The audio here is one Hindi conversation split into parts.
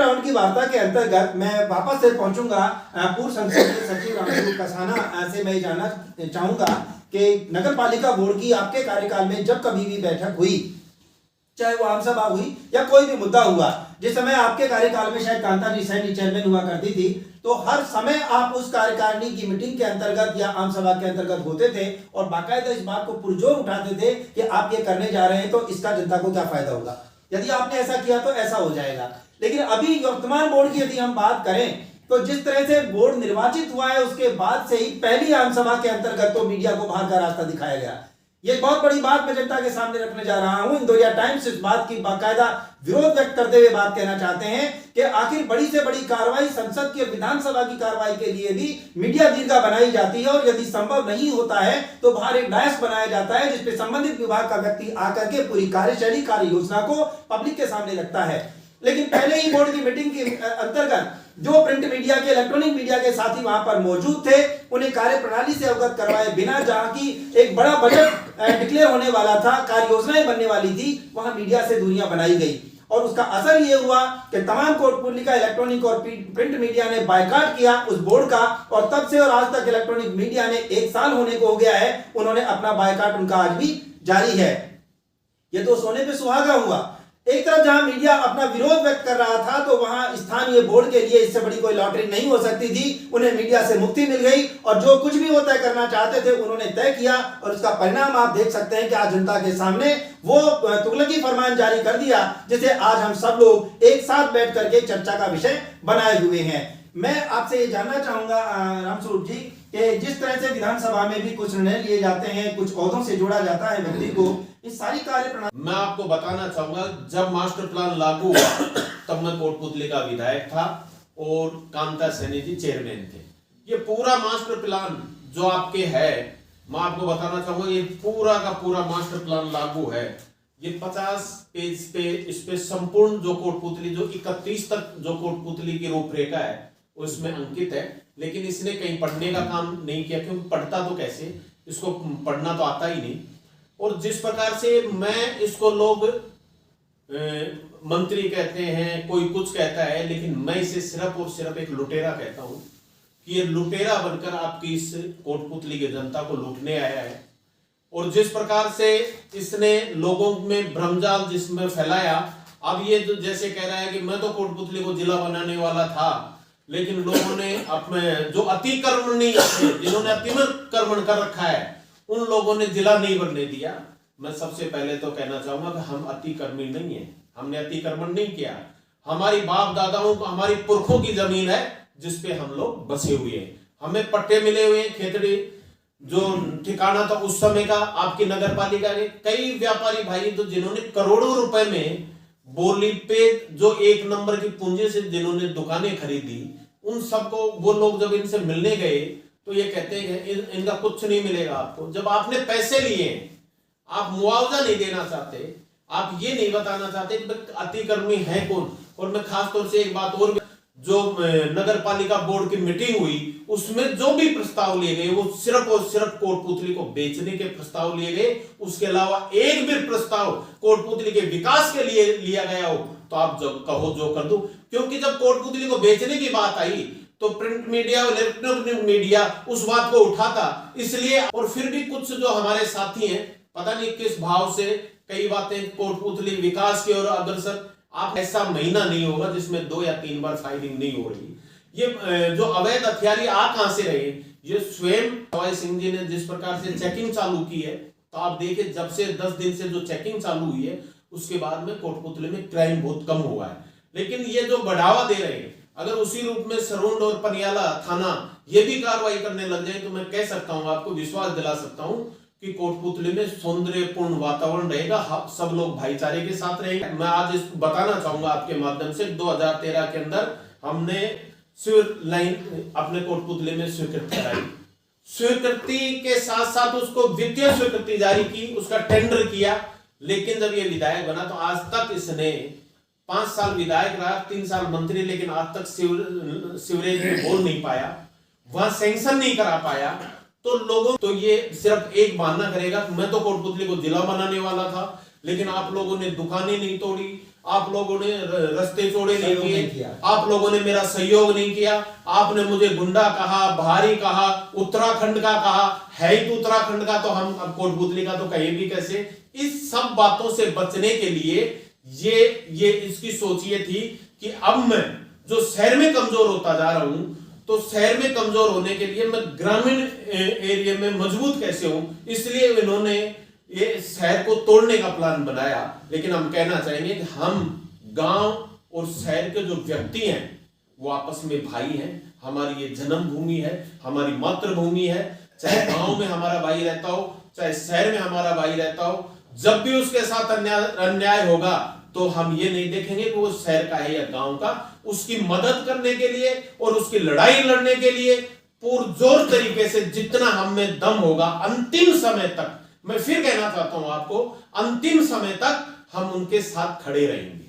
राउंड की वार्ता के अंतर्गत मैं वापस से पहुंचूंगा पूर्व संसदीय सचिव रामस्वरूप कसाना से मैं जानना चाहूंगा कि नगर पालिका बोर्ड की आपके कार्यकाल में जब कभी भी बैठक हुई, चाहे वो आम सभा हुई या कोई भी मुद्दा हुआ, जिस समय आपके कार्यकाल में शायद कांता जी सैनी चेयरमैन हुआ करती थी, तो हर समय आप उस कार्यकारिणी की मीटिंग के अंतर्गत या आम सभा के अंतर्गत होते थे और बाकायदा इस बात को पुरजोर उठाते थे कि आप ये करने जा रहे हैं तो इसका जनता को क्या फायदा होगा, यदि आपने ऐसा किया तो ऐसा हो जाएगा। लेकिन अभी वर्तमान बोर्ड की यदि हम बात करें तो जिस तरह से बोर्ड निर्वाचित हुआ है उसके बाद से ही पहली आम सभा के अंतर्गत तो मीडिया को बाहर का रास्ता दिखाया गया। ये बहुत बड़ी बात मैं जनता के सामने रखने जा रहा हूं। इंदौरिया टाइम्स इस बात की बाकायदा विरोध व्यक्त करते हुए बात कहना चाहते हैं कि आखिर बड़ी से बड़ी कार्रवाई संसद की विधानसभा की कार्रवाई के लिए भी मीडिया दीर्घा बनाई जाती है और यदि संभव नहीं होता है तो बाहर एक डायस बनाया जाता है जिसपे संबंधित विभाग का व्यक्ति आकर के पूरी कार्यशैली कार्य योजना को पब्लिक के सामने रखता है। लेकिन पहले ही बोर्ड की मीटिंग के अंतर्गत जो प्रिंट मीडिया के इलेक्ट्रॉनिक मीडिया के साथी वहां पर मौजूद थे उन्हें कार्य प्रणाली से अवगत करवाए बिना, जहां की एक बड़ा बजट डिक्लेयर होने वाला था, कार्य योजनाएं बनने वाली थी, वहां मीडिया से दूरियां बनाई गई और उसका असर यह हुआ कि तमाम कोटपुतलिका इलेक्ट्रॉनिक और प्रिंट मीडिया ने बायकॉट किया उस बोर्ड का और तब से और आज तक इलेक्ट्रॉनिक मीडिया ने 1 साल होने को हो गया है, उन्होंने अपना बायकॉट उनका आज भी जारी है। ये तो सोने पे सुहागा हुआ। एक तरफ जहां मीडिया अपना विरोध व्यक्त कर रहा था तो वहां स्थानीय बोर्ड के लिए इससे बड़ी कोई लॉटरी नहीं हो सकती थी, उन्हें मीडिया से मुक्ति मिल गई और जो कुछ भी वो तय करना चाहते थे उन्होंने तय किया और उसका परिणाम आप देख सकते हैं कि आज जनता के सामने वो तुगलकी फरमान जारी कर दिया जिसे आज हम सब लोग एक साथ बैठ करके चर्चा का विषय बनाए हुए हैं। मैं आपसे ये जानना चाहूंगा रामस्वरूप जी कि जिस तरह से विधानसभा में भी कुछ निर्णय लिए जाते हैं, कुछ ओहदों से जोड़ा जाता है व्यक्ति को, इस सारी कार्य प्रणाली मैं आपको बताना चाहूंगा जब मास्टर प्लान लागू हुआ तब मैं कोटपुतली का विधायक था और कांता सैनी जी चेयरमैन थे। ये पूरा मास्टर प्लान जो आपके है, मैं आपको बताना चाहूंगा ये पूरा का पूरा मास्टर प्लान लागू है। ये 50 पेज पे इस पे संपूर्ण जो कोटपुतली जो 31 तक जो कोटपुतली की रूपरेखा है उसमें अंकित है, लेकिन इसने कहीं पढ़ने का काम नहीं किया क्योंकि पढ़ता तो कैसे, इसको पढ़ना तो आता ही नहीं। और जिस प्रकार से मैं इसको लोग मंत्री कहते हैं, कोई कुछ कहता है, लेकिन मैं इसे सिर्फ और सिर्फ एक लुटेरा कहता हूं कि ये लुटेरा बनकर आपकी इस कोटपुतली की जनता को लूटने आया है। और जिस प्रकार से इसने लोगों में भ्रमजाल जिसमें फैलाया, अब ये जो जैसे कह रहा है कि मैं तो कोटपुतली को जिला बनाने वाला था, लेकिन लोगों ने अपने जो अतिक्रमणी जिन्होंने अतिक्रमण कर रखा है उन लोगों ने जिला नहीं बनने दिया। मैं सबसे पहले तो कहना चाहूंगा कि हम अतिक्रमणी नहीं है, हमने अतिक्रमण नहीं किया। हमारी बाप दादाओं को, हमारी पुरखों की जमीन है जिसपे हम लोग बसे हुए हैं, हमें पट्टे मिले हुए हैं। खेतड़ी जो ठिकाना था उस समय का आपकी नगर पालिका के कई व्यापारी भाई तो जिन्होंने करोड़ों रुपए में बोली पे जो 1 नंबर की पूंजी से जिन्होंने दुकानें खरीदी, उन सबको वो लोग जब इनसे मिलने गए तो ये कहते हैं कि इनका कुछ नहीं मिलेगा आपको। जब आपने पैसे लिए, आप मुआवजा नहीं देना चाहते, आप ये नहीं बताना चाहते कि अतिक्रमणी है कौन। और मैं खास तौर से एक बात और, जो नगर पालिका बोर्ड की मीटिंग हुई उसमें जो भी प्रस्ताव लिए गए वो सिर्फ और सिर्फ कोटपुतली को बेचने के प्रस्ताव लिए गए, उसके अलावा एक भी प्रस्ताव कोटपुतली के विकास के लिए लिया गया हो तो आप जो कहो जो कर दो। क्योंकि जब कोटपुतली को बेचने की बात आई तो प्रिंट मीडिया और इलेक्ट्रॉनिक मीडिया उस बात को उठाता, इसलिए। और फिर भी कुछ जो हमारे साथी हैं पता नहीं किस भाव से कई बातें कोटपुतली विकास की ओर अग्रसर, आप ऐसा महीना नहीं होगा जिसमें 2 या 3 बार फायरिंग नहीं हो रही। ये जो अवैध हथियारी आ कहां से रहे, ये स्वयं सवाई सिंह जी ने जिस प्रकार से चेकिंग चालू की है, तो आप देखिए जब से 10 दिन से जो चेकिंग चालू हुई है उसके बाद में कोटपुतली में क्राइम बहुत कम हुआ है। लेकिन ये जो बढ़ावा दे रहे हैं, अगर उसी रूप में सरोंड और पनियाला थाना ये भी कार्रवाई करने लग जाए तो मैं कह सकता हूं, आपको विश्वास दिला सकता हूं कि कोटपुतली में सौंदर्यपूर्ण वातावरण रहेगा, सब लोग भाईचारे के साथ रहेंगे। मैं आज बताना चाहूंगा आपके माध्यम से 2013 के अंदर हमने सीवर लाइन अपने कोटपुतली में स्वीकृत कराई। स्वीकृति के साथ साथ उसको वित्तीय स्वीकृति जारी की, उसका टेंडर किया। लेकिन जब ये विधायक बना तो आज तक इसने 5 साल विधायक रहा, 3 साल मंत्री, लेकिन आज तक सीवरेज में बोल नहीं पाया, वहां सैंक्शन नहीं करा पाया। तो लोगों तो ये सिर्फ एक बहाना करेगा, मैं तो कोटपुतली को जिला बनाने वाला था, लेकिन आप लोगों ने दुकानें नहीं तोड़ी, आप लोगों ने रास्ते चौड़े नहीं सहयोग नहीं किए, किया। आप लोगों ने मेरा सहयोग नहीं किया, आपने मुझे गुंडा कहा, भारी कहा, उत्तराखंड का कहा, है ही तो उत्तराखंड का, तो हम अब कोटपुतली का तो कहीं भी कैसे। इस सब बातों से बचने के लिए ये इसकी सोच ये थी कि अब मैं जो शहर में कमजोर होता जा रहा हूं, तो शहर में कमजोर होने के लिए मैं ग्रामीण एरिया में मजबूत कैसे हूं, इसलिए इन्होंने ये शहर को तोड़ने का प्लान बनाया। लेकिन हम कहना चाहेंगे कि हम गांव और शहर के जो व्यक्ति हैं वो आपस में भाई हैं। हमारी ये जन्मभूमि है, हमारी मातृभूमि है। चाहे गांव में हमारा भाई रहता हो, चाहे शहर में हमारा भाई रहता हो, जब भी उसके साथ अन्याय होगा तो हम ये नहीं देखेंगे कि वो शहर का है या गांव का। उसकी मदद करने के लिए और उसकी लड़ाई लड़ने के लिए पुरजोर तरीके से जितना हम में दम होगा, अंतिम समय तक, मैं फिर कहना चाहता हूं आपको, अंतिम समय तक हम उनके साथ खड़े रहेंगे।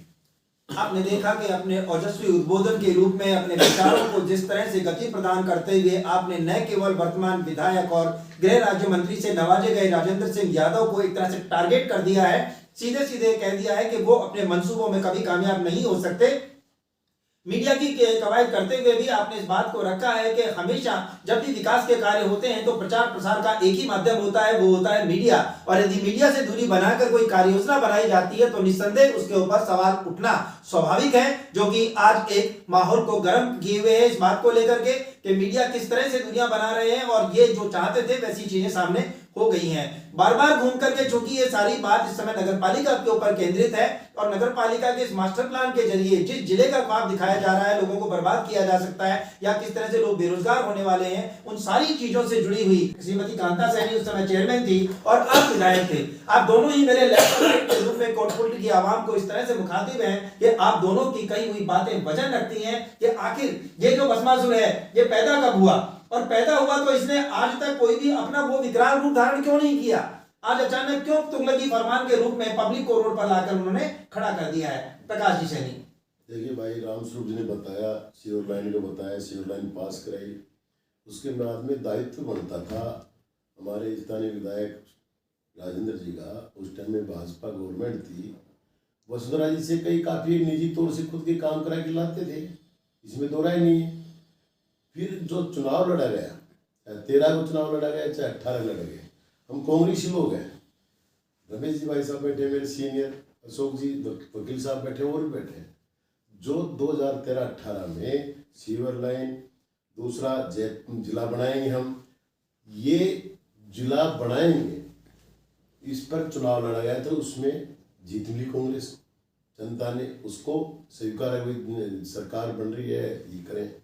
आपने देखा कि अपने ओजस्वी उद्बोधन के रूप में अपने विचारों को जिस तरह से गति प्रदान करते हुए आपने न केवल वर्तमान विधायक और गृह राज्य मंत्री से नवाजे गए राजेंद्र सिंह यादव को एक तरह से टारगेट कर दिया है, सीधे सीधे कह दिया है कि वो अपने मंसूबों में कभी कामयाब नहीं हो सकते। मीडिया की कवायद करते हुए भी आपने इस बात को रखा है कि हमेशा जब भी विकास के कार्य होते हैं तो प्रचार प्रसार का एक ही माध्यम होता है, वो होता है मीडिया। और यदि मीडिया से दूरी बनाकर कोई कार्य योजना बनाई जाती है तो निस्संदेह उसके ऊपर सवाल उठना स्वाभाविक है, जो कि आज एक माहौल को गर्म किए हुए है इस बात को लेकर के कि मीडिया किस तरह से दुनिया बना रहे हैं और ये जो चाहते थे वैसी चीजें सामने हो गई हैं। बार बार घूम करके चूंकि ये सारी बात इस समय नगरपालिका के ऊपर केंद्रित है और नगरपालिका के इस मास्टर प्लान के जरिए जिस जिले का ख्वाब दिखाया जा रहा है, लोगों को बर्बाद किया जा सकता है या किस तरह से लोग बेरोजगार होने वाले हैं, उन सारी चीजों से जुड़ी हुई श्रीमती कांता सैनी उस समय चेयरमैन थी और आप विधायक थे। आप दोनों ही मेरे लेफ्ट के रूप में कोटपुतली की आवाम को इस तरह से मुखातिब हैं कि आप दोनों की कही हुई बातें वजन रखती हैं कि आखिर ये जो भस्मासुर है ये पैदा कब हुआ, और पैदा हुआ तो इसने आज तक कोई भी अपना वो विकराल रूप धारण क्यों नहीं किया, आज अचानक क्यों तुगलकी फरमान के रूप में पब्लिक को रोड पर लाकर उन्होंने खड़ा कर दिया है। प्रकाश जी सैनी। देखिए भाई, रामस्वरूप जी ने बताया, सीवर लाइन को बताया, सीवर लाइन पास कराई, उसके बाद में दायित्व बनता था हमारे स्थानीय विधायक राजेंद्र जी का। उस टाइम में भाजपा गवर्नमेंट थी, वसुंधरा जी से कई काफ़ी निजी तौर से खुद के काम करा के लाते थे, इसमें दो राय नहीं है। फिर जो चुनाव लड़ा गया, चाहे 13 को चुनाव लड़ा गया, चाहे 18 लड़ा गया, हम कांग्रेसी लोग हैं। रमेश जी भाई साहब बैठे, मेरे सीनियर अशोक जी वकील साहब बैठे, और भी बैठे। जो 2013-18 में सीवर लाइन, दूसरा जिला बनाएंगे हम, ये जिला बनाएंगे, इस पर चुनाव लड़ा गया था, उसमें जीत मिली कांग्रेस। जनता ने उसको स्वीकार, सरकार बन रही है, ये करें।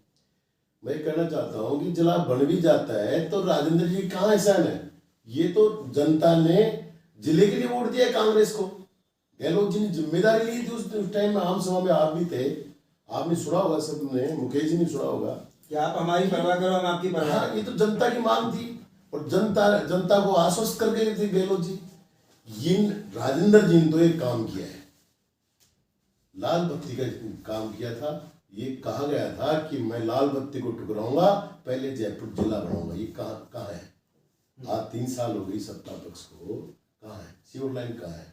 मैं कहना चाहता हूँ कि जिला बन भी जाता है तो राजेंद्र जी कहाँ एहसान है, ये तो जनता ने जिले के लिए वोट दिया कांग्रेस को। गहलोत जी ने जिम्मेदारी ली थी उस टाइम में, आम सभा में आप भी थे, आपने सुना होगा, सबने, मुकेश जी ने सुना होगा कि आप हमारी परवाह करो, हम आपकी परवाह करें। ये तो जनता की मांग थी और जनता को आश्वस्त कर गए थे गहलोत जी। राजेंद्र जी ने तो एक काम किया है, लाल बत्ती का काम किया था। ये कहा गया था कि मैं लाल बत्ती को ठुकराऊंगा, पहले जयपुर जिला बनाऊंगा। ये कहाँ है? आज 3 साल हो गई सत्ता पक्ष को, कहाँ है? सीवर लाइन कहाँ है?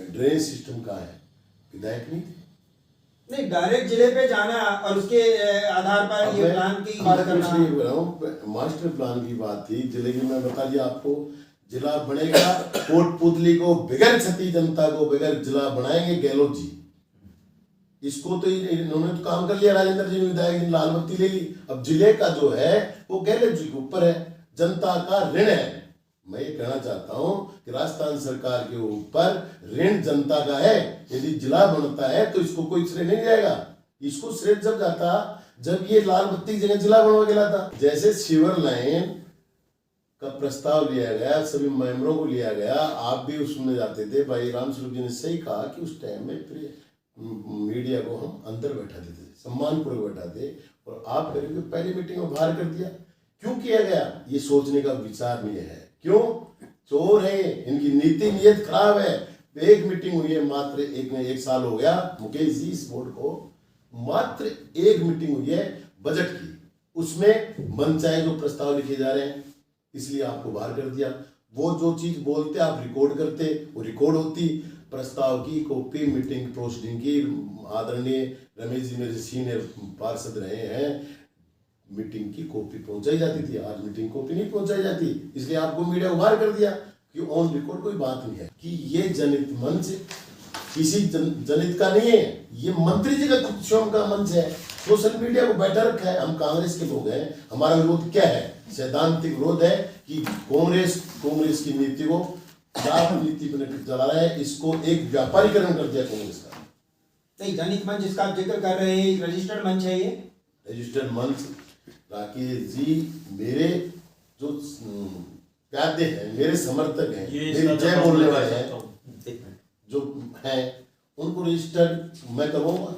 ड्रेनेज सिस्टम कहाँ है? विधायक नहीं, डायरेक्ट जिले पे जाना और उसके आधार पर ये प्लान की बात करना। मास्टर प्लान की बात थी, जिले की मैं बता दिया आपको, जिला बनेगा। कोटपुतली को बगैर क्षति जनता को बगैर जिला बनाएंगे गहलोत जी। इसको तो इन्होंने तो काम कर लिया, राजेंद्र जी ने विधायक ने लाल बत्ती ले ली। अब जिले का जो है वो गहलोत जी के ऊपर है, जनता का ऋण है। मैं ये कहना चाहता हूँ कि राजस्थान सरकार के ऊपर ऋण जनता का है। यदि जिला बनता है तो इसको कोई श्रेय नहीं जाएगा। इसको श्रेय जब जाता जब ये लाल बत्ती की जगह जिला बनवा के लाता। जैसे सीवर लाइन का प्रस्ताव लिया गया, सभी मेंबरों को लिया गया, आप भी उसमें जाते थे। भाई रामस्वरूप जी ने सही कहा कि उस टाइम में मीडिया को हम अंदर बैठा देते थे, सम्मानपूर्वक बैठाते, और आप करीब पहली मीटिंग में बाहर कर दिया। क्यों किया गया? ये सोचने का विचार नहीं है। क्यों? चोर है, इनकी नीति नियत खराब है। एक मीटिंग हुई है, मात्र एक साल हो गया मुकेश जी इस बोर्ड को, मात्र एक मीटिंग हुई है बजट की, उसमें मनचाहे जो प्रस्ताव लिखे जा रहे हैं, इसलिए आपको बाहर कर दिया। वो जो चीज बोलते आप रिकॉर्ड करते, वो रिकॉर्ड होती। प्रस्ताव की कॉपी मीटिंग प्रोसीडिंग की आदरणीय रमेश जी मेरे सीनियर पार्षद रहे हैं, मीटिंग की कॉपी पहुंचाई जाती थी। आज मीटिंग कॉपी नहीं पहुंचाई जाती, इसलिए आपको मीडिया उभार कर दिया कि ऑन रिकॉर्ड कोई बात नहीं है। कि ये जनहित मंच किसी जनहित का नहीं है, ये मंत्री जी का खुद स्वयं का मंच है। सोशल मीडिया को बैठा रखा है। हम कांग्रेस के लोग हैं, हमारा विरोध क्या है? सैद्धांतिक विरोध है कि कांग्रेस की नीति को नीति बना चला रहा है, इसको एक व्यापारीकरण कर दिया कांग्रेस का। नहीं, जनहित मंच जिसका आप जिक्र कर रहे हैं रजिस्टर्ड मंच है, ये रजिस्टर्ड मंच। राकेश जी मेरे जो प्यादे हैं, मेरे समर्थक हैं, मेरी जय बोलने वाले हैं जो हैं, उनको रजिस्टर्ड मैं करवाऊंगा।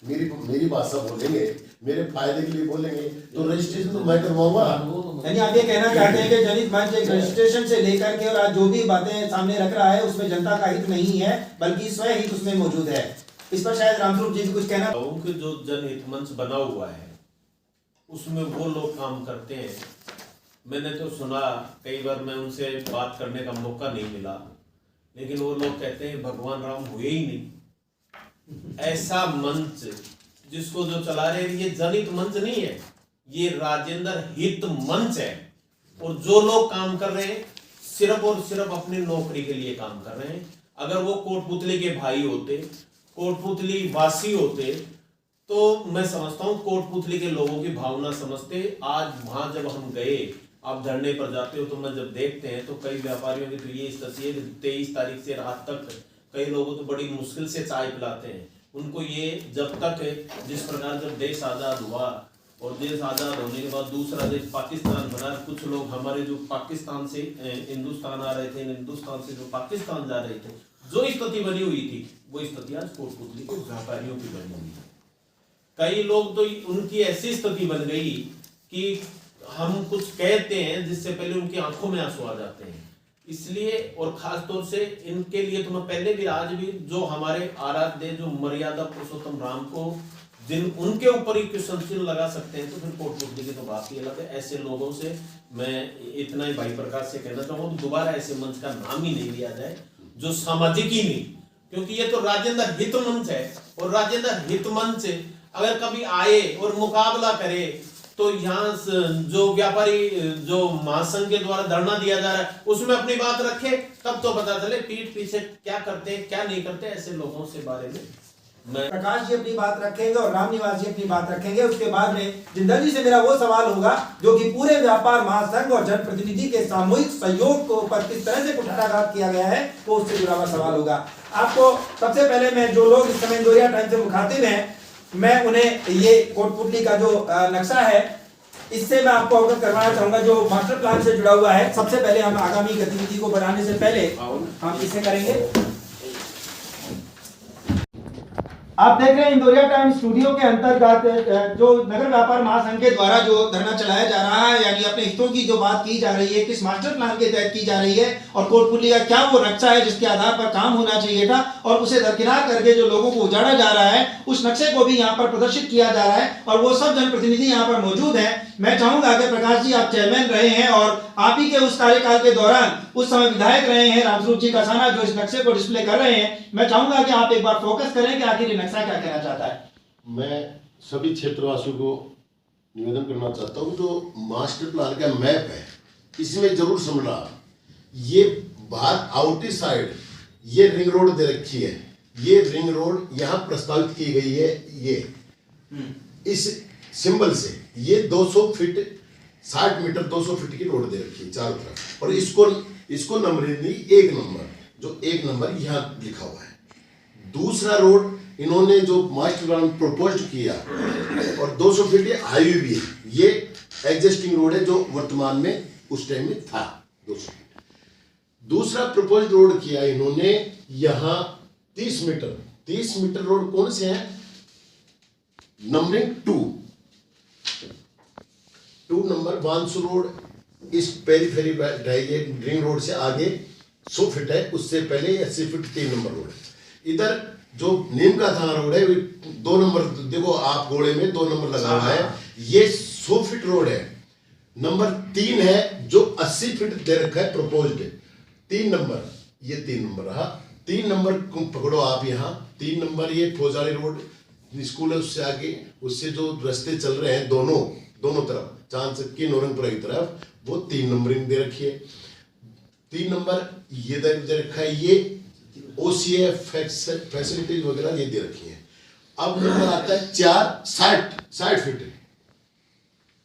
मेरी भाषा बोलेंगे, मेरे फायदे के लिए बोलेंगे, तो रजिस्ट्रेशन तो मैं करवाऊंगा। यानी आप ये कहना चाहते हैं कि जनहित मंच एक रजिस्ट्रेशन से लेकर के और आज जो भी बातें सामने रख रहा है उसमें जनता का हित नहीं है बल्कि स्वयं हित उसमें मौजूद है। इस पर शायद रामस्वरूप जी भी कुछ कहना। कि जो जनहित मंच बना हुआ है उसमें वो लोग काम करते हैं। मैंने तो सुना, कई बार मैं उनसे बात करने का मौका नहीं मिला, लेकिन वो लोग कहते हैं भगवान राम हुए ही नहीं। ऐसा मंच जिसको जो चला रहे हैं, ये जनहित मंच नहीं है, ये राजेंद्र हित मंच है। और जो लोग काम कर रहे हैं सिर्फ और सिर्फ अपनी नौकरी के लिए काम कर रहे हैं। अगर वो कोटपुतली के भाई होते, कोटपुतली वासी होते, तो मैं समझता हूँ कोटपुतली के लोगों की भावना समझते। आज वहां जब हम गए, आप धरने पर जाते हो तो मैं जब देखते हैं तो कई व्यापारियों की तो ये स्थिति है कि 23 तारीख से रात तक कई लोगों तो बड़ी मुश्किल से चाय पिलाते हैं। उनको ये जब तक जिस प्रकार जब देश आज़ाद हुआ और देश आज़ाद होने के बाद दूसरा देश पाकिस्तान बना, कुछ लोग हमारे जो पाकिस्तान से हिंदुस्तान आ रहे थे, हिंदुस्तान से जो पाकिस्तान जा रहे थे, जो स्थिति बनी हुई थी वो स्थिति आज कोटपुतली के व्यापारियों की बनी हुई है। कई लोग तो उनकी ऐसी स्थिति बन गई कि हम कुछ कहते हैं जिससे पहले उनकी आंखों में आंसू आ जाते हैं। इसलिए और खास तौर से इनके लिए तो मैं पहले भी आज भी जो हमारे आराध्य जो मर्यादा पुरुषोत्तम राम को जिन उनके ऊपर ही क्वेश्चन चिन्ह लगा सकते हैं, तो फिर कोटपुतली की तो बात ही अलग है। ऐसे लोगों से मैं इतना ही भाई प्रकाश से कहना चाहूंगा कि दोबारा ऐसे मंच का नाम ही नहीं लिया जाए जो सामाजिक ही नहीं, क्योंकि ये तो राजेंद्र हित मंच है। और राजेंद्र हित मंच अगर कभी आए और मुकाबला करे तो यहाँ जो व्यापारी जो महासंघ के द्वारा धरना दिया जा रहा है उसमें अपनी बात रखे, तब तो पता चले पीठ पीछे क्या करते हैं क्या नहीं करते। ऐसे लोगों से बारे में मैं प्रकाश जी अपनी बात रखेंगे और रामनिवास जी अपनी बात रखेंगे। उसके बाद में जिंदल जी से मेरा वो सवाल होगा जो कि पूरे व्यापार महासंघ और जनप्रतिनिधि के सामूहिक सहयोग को पर किस तरह से कुठाराघात किया गया है, वो उससे जुड़ा हुआ सवाल होगा। आपको सबसे पहले मैं जो लोग इस समय इंदौरिया टाइम से मुखातिब हैं, मैं उन्हें ये कोटपुतली का जो नक्शा है इससे मैं आपको अवगत करवाना चाहूंगा जो मास्टर प्लान से जुड़ा हुआ है। सबसे पहले हम आगामी गतिविधि को बढ़ाने से पहले हम इसे करेंगे। आप देख रहे हैं इंदौरिया टाइम स्टूडियो के अंतर्गत जो नगर व्यापार महासंघ के द्वारा जो धरना चलाया जा रहा है, यानी अपने हितों की जो बात की जा रही है, किस मास्टर प्लान के तहत की जा रही है और कोटपुतली का क्या वो नक्शा है जिसके आधार पर काम होना चाहिए था और उसे दरकिनार करके जो लोगों को उजाड़ा जा रहा है, उस नक्शे को भी यहाँ पर प्रदर्शित किया जा रहा है और वो सब जनप्रतिनिधि यहाँ पर मौजूद हैं। मैं चाहूंगा कि प्रकाश जी आप चेयरमैन रहे हैं और आप ही के उस कार्यकाल के दौरान उस समय विधायक रहे हैं रामस्वरूप जी कसाना जो इस नक्शे को डिस्प्ले कर रहे हैं। मैं चाहूंगा कि आप एक बार फोकस करें कि आखिर ये नक्शा क्या कहना चाहता है। मैं सभी क्षेत्रवासियों को निवेदन करना चाहता हूँ, जो मास्टर प्लान का मैप है इसमें जरूर समझना, ये बाहर आउटर साइड ये रिंग रोड दे रखी है, ये रिंग रोड यहाँ प्रस्तावित की गई है। ये इस सिंबल से ये 200 फीट 60 मीटर 200 फीट की रोड दे रखी है चारों तरफ, और इसको नंबरिंग दी 1 नंबर, जो 1 नंबर यहाँ लिखा हुआ है। दूसरा रोड इन्होंने जो मास्टर प्लान प्रपोज किया और 200 फीट हाईवे भी है, ये एग्जिस्टिंग रोड है जो वर्तमान में उस टाइम में था 200 फीट। दूसरा प्रपोज रोड किया इन्होंने यहाँ 30 मीटर रोड कौन से है, नंबरिंग 2 नंबर बांसु रोड इस पेरीफेरी रिंग रोड से आगे 100 फीट है, उससे पहले 80 फीट 3 नंबर रोड है। इधर जो नीम का थाना रोड है 2 नंबर, देखो आप गोले में 2 नंबर लगा हुआ है, ये 100 फीट रोड है। नंबर 3 है जो 80 फीट दे रखा है प्रपोज्ड है। 3 नंबर, ये 3 नंबर रहा। 3 नंबर को पकड़ो आप यहाँ। 3 नंबर ये फौजारी रोड स्कूल है, उससे आगे, उससे जो रास्ते चल रहे हैं दोनों तरफ, चांद चक्की नौरंगपुरा की तरफ, वो 3 नंबरिंग दे रखी है। 3 नंबर ये दे रखा है, ये OCA फैसिलिटीज वगैरह ये दे रखी है। अब नंबर आता है 60 फीट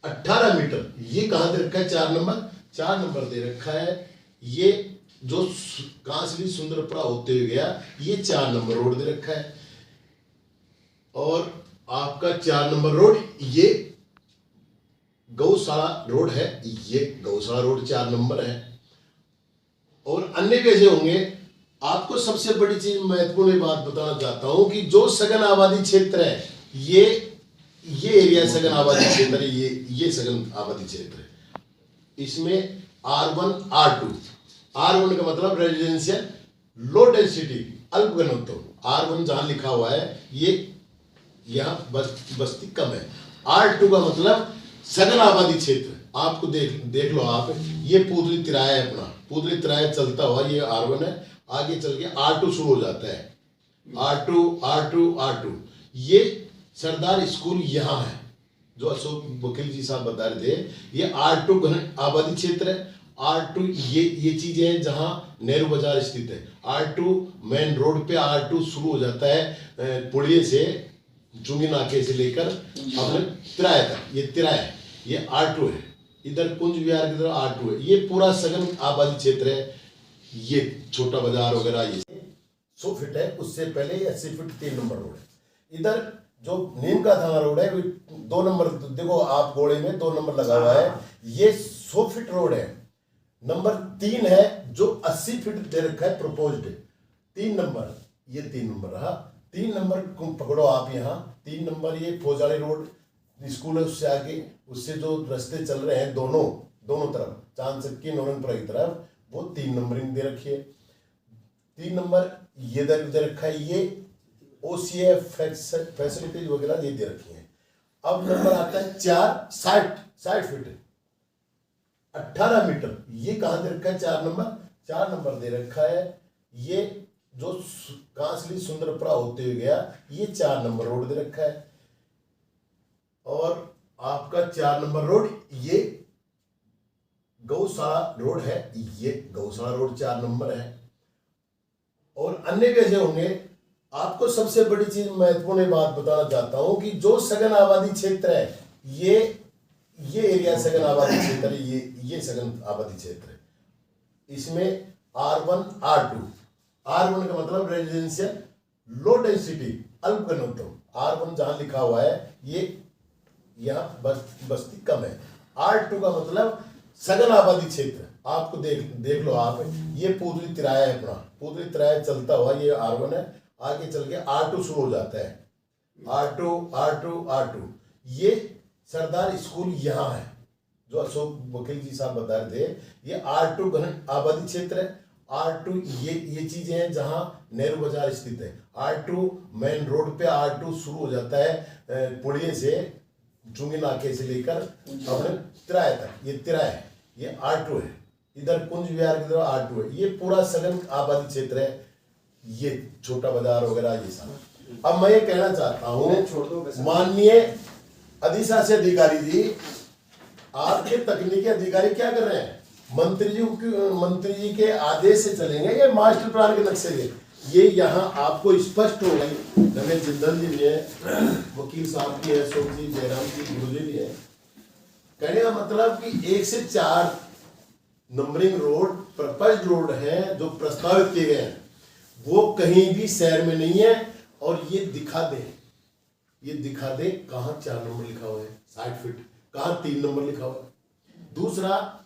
18 मीटर, ये कहाँ दे रखा है? 4 नंबर दे रखा है। ये जो कांसली सुंदरपुरा होते हुए गया, ये 4 नंबर रोड दे रखा है। और आपका 4 नंबर रोड ये गौशाला रोड है, ये गौशाला रोड 4 नंबर है। और अन्य कैसे होंगे? आपको सबसे बड़ी चीज महत्वपूर्ण बात बताना चाहता हूं कि जो सघन आबादी क्षेत्र है, ये एरिया सघन आबादी क्षेत्र है, ये सघन आबादी क्षेत्र है। इसमें R1 R2 का मतलब रेजिडेंशियल लो डेंसिटी अल्प घनत्व। R1 जहां लिखा हुआ है ये यहाँ बस्ती कम है। R2 का मतलब सघन आबादी क्षेत्र। आपको देख लो आप, ये पूतली तिराया है अपना, पूतली तिराया चलता हुआ ये R1 है, आगे चल के R2 शुरू हो जाता है। R2 ये सरदार स्कूल यहाँ है जो अशोक वकील जी साहब बता रहे थे, ये R2 घन आबादी क्षेत्र है। R2 ये चीजें हैं जहाँ नेहरू बाजार स्थित है। R2 मेन रोड पे R2 शुरू हो जाता है पुड़िये से, चुंगी नाके से लेकर अपने तिराया तक, ये तिराया है, ये R2 है। इधर कुंज विहार की तरफ R2 है। ये पूरा सघन आबादी क्षेत्र है। ये छोटा बाजार वगैरह ये 100 फीट है, उससे पहले 80 फीट 3 नंबर रोड है। इधर जो नीम का थाना रोड है, 2 नंबर, देखो आप गोले में 2 नंबर लगा हुआ है, ये 100 फीट रोड है। नंबर 3 है जो 80 फीट दे रखा है प्रपोज्ड है। 3 नंबर, ये 3 नंबर रहा। 3 नंबर को पकड़ो आप यहाँ। 3 नंबर ये फौजारी रोड स्कूल है, उससे आगे, उससे जो रास्ते चल रहे हैं दोनों तरफ, चांद चक्की नौरंगपुरा की तरफ, वो 3 नंबरिंग दे रखी है। 3 नंबर ये दे रखा है, ये OCA फैसिलिटीज वगैरह ये दे रखी है। अब नंबर आता है 60 फीट 18 मीटर, ये कहाँ दे रखा है? 4 नंबर दे रखा है। ये जो कांसली सुंदरपुरा होते हुए गया, ये 4 नंबर रोड दे रखा है। और आपका 4 नंबर रोड ये गौशाला रोड है, ये गौशाला रोड 4 नंबर है। और अन्य कैसे होंगे? आपको सबसे बड़ी चीज महत्वपूर्ण बात बताना चाहता हूं कि जो सघन आबादी क्षेत्र है, ये एरिया सघन आबादी क्षेत्र है, ये सघन आबादी क्षेत्र है। इसमें R1 R2 का मतलब रेजिडेंशियल लो डेंसिटी अल्प घनत्व। R1 जहां लिखा हुआ है, ये यहाँ बस्ती कम है। R2 का मतलब सघन आबादी क्षेत्र। आपको देख लो आप, ये पूतली तिराया है अपना, पूतली तिराया चलता हुआ ये R1 है, आगे चल के R2 शुरू हो जाता है। R2 ये सरदार स्कूल यहाँ है जो अशोक वकील जी साहब बता रहे थे, ये R2 घन आबादी क्षेत्र है। R2 ये चीजें हैं जहाँ नेहरू बाजार स्थित है। R2 मेन रोड पे R2 शुरू हो जाता है पुड़िये से, चुंगी नाके से लेकर अपने तिराया तक, ये तिराया है, ये R2 है। इधर कुंज विहार की तरफ R2 है। ये पूरा सघन आबादी क्षेत्र है, ये छोटा बाजार वगैरह ये सारा। अब मैं ये कहना चाहता हूँ, माननीय अधिशासी अधिकारी जी, आपके तकनीकी अधिकारी क्या कर रहे हैं? मंत्री जी के आदेश से चलेंगे, ये मास्टर प्लान के नक्शे के, ये यहाँ आपको स्पष्ट हो गई। रमेश जिंदल जी भी है, वकील साहब की है, अशोक जी, जयराम जी, गुरु जी भी है। कहने का मतलब कि 1 से 4 नंबरिंग रोड प्रपोज्ड रोड है जो प्रस्तावित किए गए हैं, वो कहीं भी शहर में नहीं है। और ये दिखा दे कहाँ 4 नंबर लिखा हुआ है, 60 फीट, कहाँ 3 नंबर लिखा हुआ है। दूसरा,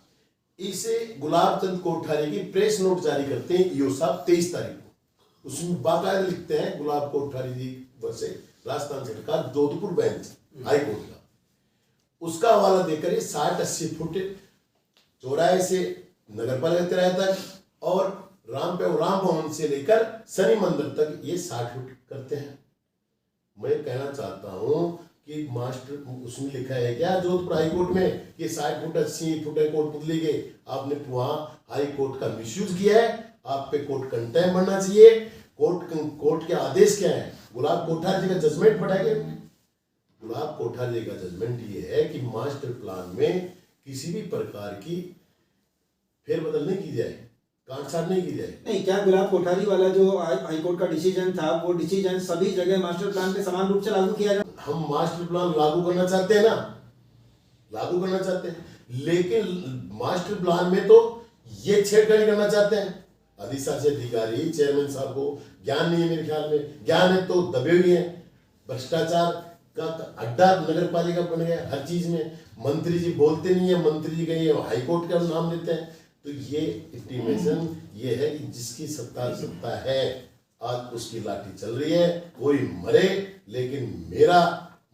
इसे गुलाब चंद कोठारी की प्रेस नोट जारी करते हैं ईओ साहब 23 तारीख को। उसमें बाकायदा लिखते हैं गुलाब कोठारी जी से राजस्थान सरकार जोधपुर बेंच हाई कोर्ट का, उसका हवाला देकर ये 60-80 फुट चौराहे से नगर पालिका तिराया तक और राम भवन से लेकर शनि मंदिर तक ये 60 फुट करते हैं। मैं कहना चाहता हूं कि मास्टर उसमें लिखा है क्या जोधपुर हाई कोर्ट में कि 60 फुट 80 फुट है कोटपुतली के, आपने वहां हाई कोर्ट का मिसयूज किया है, आप पे कोर्ट कंटेम्प्ट बनना चाहिए। कोर्ट के आदेश क्या है? गुलाब कोठार जी का जजमेंट पढ़ाएंगे। गुलाब कोठार जी का जजमेंट ये है कि मास्टर प्लान में किसी भी प्रकार की फेरबदल नहीं की जाए, काटछाट नहीं की जाए। नहीं, क्या गुलाब कोठारी वाला जो हाई कोर्ट का डिसीजन था, वो डिसीजन सभी जगह मास्टर प्लान पे समान रूप से लागू किया जाए? हम मास्टर प्लान लागू करना चाहते हैं ना, लागू करना चाहते हैं, लेकिन मास्टर प्लान में तो ये छेड़खानी करना चाहते हैं। अधिकारी चेयरमैन साहब को ज्ञान नहीं है, मेरे ख्याल में ज्ञान है तो दबे हुए हैं। भ्रष्टाचार का अड्डा नगर पालिका बन गया हर चीज में। मंत्री जी बोलते नहीं है, मंत्री जी कहीं हाई कोर्ट का नाम लेते हैं। तो ये इंटीमेशन ये है कि जिसकी सत्ता है आज उसकी लाठी चल रही है, कोई मरे लेकिन मेरा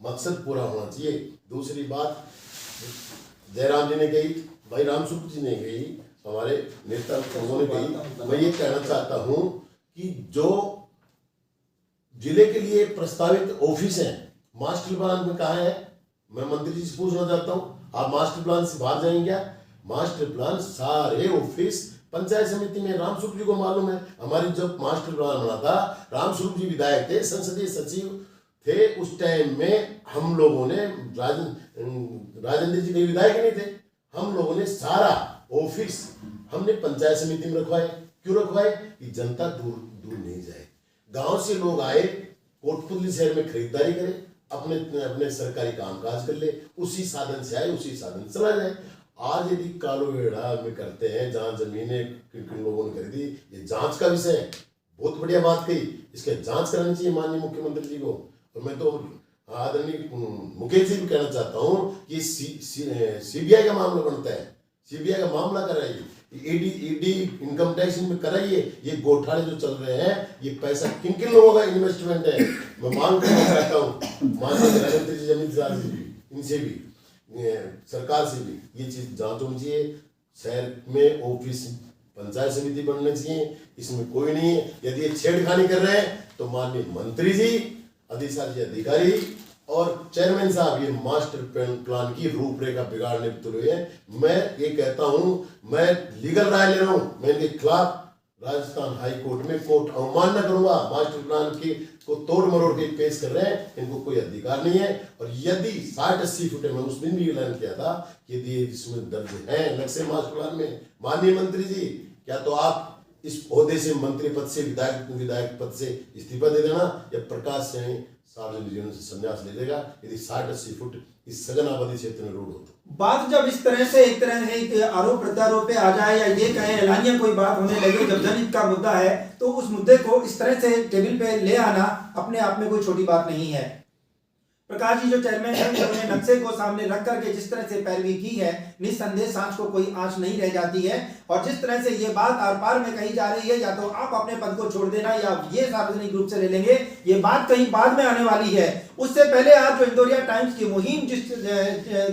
मकसद पूरा होना चाहिए। दूसरी बात जयराम जी ने कही, भाई रामस्वरूप जी ने कही, हमारे नेता उन्होंने कही, मैं ये कहना चाहता हूं कि जो जिले के लिए प्रस्तावित ऑफिस है मास्टर प्लान में कहा है, मैं मंत्री जी से पूछना चाहता हूं, आप मास्टर प्लान से बाहर जाएंगे क्या? मास्टर प्लान सारे ऑफिस पंचायत समिति में, रामस्वरूप जी को मालूम है। हमारी जब मास्टर प्लान बना था, रामस्वरूप जी विधायक थे, संसदीय सचिव थे, उस टाइम में हम लोगों ने राजेंद्र जी के विधायक नहीं थे, हम लोगों ने सारा ऑफिस हमने पंचायत समिति में रखवाए। क्यों रखवाए? कि जनता दूर दूर नहीं जाए, गांव से लोग आए, कोटपुतली शहर में खरीदारी करे, अपने अपने सरकारी कामकाज कर ले, उसी साधन से आए उसी साधन से चला जाए। आज यदि कालो वेड़ा में करते हैं, जहां जमीनें किन लोगों ने खरीदी, ये जांच का विषय है। बहुत बढ़िया बात कही, इसके जांच करानी चाहिए माननीय मुख्यमंत्री जी को। और मैं तो आदरणीय मुकेश जी भी कहना चाहता हूं कि सीबीआई का मामला बनता है, सीबीआई का मामला कराइए, ईडी इनकम टैक्स में कराइए। ये घोटाले जो चल रहे हैं, ये पैसा किन किन लोगों का इन्वेस्टमेंट है, मैं मांग करना चाहता हूँ माननीय गृहमंत्री जी अमित शाह से भी, इनसे भी, सरकार से भी ये चीज जांच होनी चाहिए। शहर में ऑफिस पंचायत समिति बननी चाहिए, इसमें कोई नहीं है। यदि ये छेड़खानी कर रहे हैं तो माननीय मंत्री जी, अधिकारी और चेयरमैन साहब ये मास्टर प्लान की रूपरेखा बिगाड़ने में तुले हैं। मैं ये कहता हूं, मैं लीगल राय ले रहा हूं, मैं इनके खिलाफ राजस्थान हाई कोर्ट में कोर्ट अवमानना करूंगा। मास्टर प्लान की को तोड़ मरोड़ के पेश कर रहे हैं, इनको कोई अधिकार नहीं है। और यदि 60-80 फुट में उस दिन भी ऐलान किया था, यदि इसमें दर्ज है नक्शे मास्टर प्लान में, माननीय मंत्री जी क्या तो आप इस ओहदे से, मंत्री पद से, विधायक पद से इस्तीफा दे देना, या प्रकाश सिंह सार्वजनिक जीवन से संन्यास ले लेगा यदि 60-80 फुट इस सघन आबादी क्षेत्र में रोड हो तो। बात जब इस तरह से एक आरोप प्रत्यारोप पे आ जाए, या ये कहें एलानिया कोई बात होने लगे, जब जनहित का मुद्दा है, तो उस मुद्दे को इस तरह से टेबल पे ले आना अपने आप में कोई छोटी बात नहीं है। प्रकाश जी जो चेयरमैन है, उन्होंने नक्शे को सामने रख करके जिस तरह से पैरवी की है, निस्संदेह सांच को कोई आंच नहीं रह जाती है। और जिस तरह से ये बात आर पार में कही जा रही है, या तो आप अपने पद को छोड़ देना या ये सार्वजनिक रूप से ले लेंगे, ये बात कहीं बाद में आने वाली है। उससे पहले आज जो इंदौरिया टाइम्स की मुहिम जिस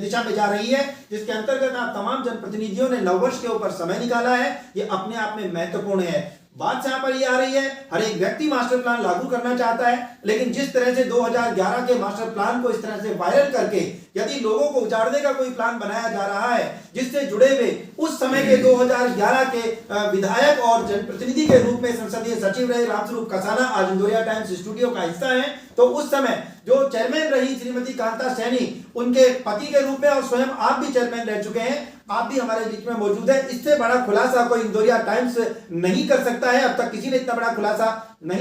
दिशा में जा रही है, जिसके अंतर्गत आप तमाम जनप्रतिनिधियों ने नववर्ष के ऊपर समय निकाला है, ये अपने आप में महत्वपूर्ण है। बात यहाँ पर ये आ रही है, हर एक व्यक्ति मास्टर प्लान लागू करना चाहता है, लेकिन जिस तरह से 2011 के मास्टर प्लान को इस तरह से वायरल करके यदि लोगों को उजाड़ने का कोई प्लान बनाया जा रहा है, जिससे जुड़े हुए उस समय के 2011 के विधायक और जनप्रतिनिधि के रूप में संसदीय सचिव रहे रामस्वरूप कसाना आज इंदौरिया टाइम्स स्टूडियो का हिस्सा है, तो उस समय जो चेयरमैन रही श्रीमती कांता सैनी, उनके पति के रूप में, और स्वयं आप भी चेयरमैन रह चुके हैं, आप भी हमारे बीच में मौजूद है। इससे बड़ा खुलासा कोई इंदौरिया टाइम्स नहीं कर सकता है, अब तक किसी ने इतना बड़ा खुलासा नहीं